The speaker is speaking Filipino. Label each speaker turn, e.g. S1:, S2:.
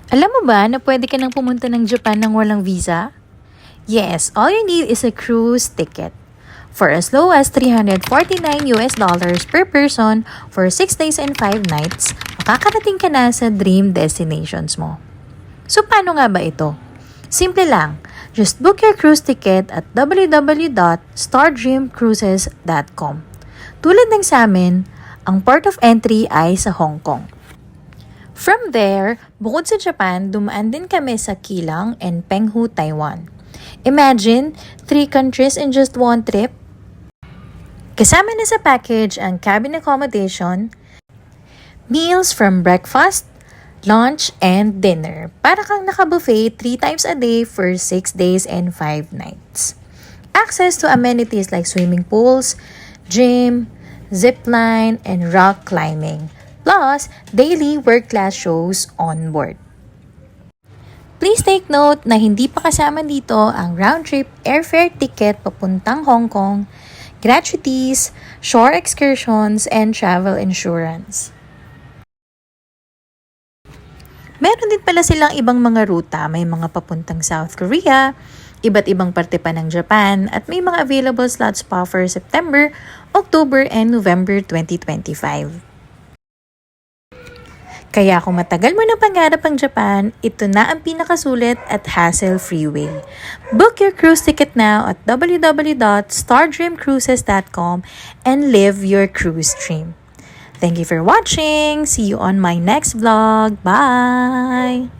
S1: Alam mo ba na pwede ka nang pumunta ng Japan ng walang visa? Yes, all you need is a cruise ticket. For as low as $349 per person for 6 days and 5 nights, makakarating ka na sa dream destinations mo. So paano nga ba ito? Simple lang. Just book your cruise ticket at www.stardreamcruises.com. Tulad ng sa amin, ang port of entry ay sa Hong Kong. From there, bukod sa Japan, dumaan din kami sa Keelung and Penghu, Taiwan. Imagine, 3 countries in just one trip. Kasama na sa package ang cabin accommodation, meals from breakfast, lunch, and dinner. Para kang naka-buffet 3 times a day for 6 days and 5 nights. Access to amenities like swimming pools, gym, zipline, and rock climbing. Plus, daily world-class shows on board. Please take note na hindi pa kasama dito ang round-trip airfare ticket papuntang Hong Kong, gratuities, shore excursions, and travel insurance. Meron din pala silang ibang mga ruta, may mga papuntang South Korea, iba't ibang parte pa ng Japan, at may mga available slots pa for September, October, and November 2025. Kaya kung matagal mo na pangarap ang Japan, ito na ang pinakasulit at hassle-free way. Book your cruise ticket now at www.stardreamcruises.com and live your cruise dream. Thank you for watching. See you on my next vlog. Bye!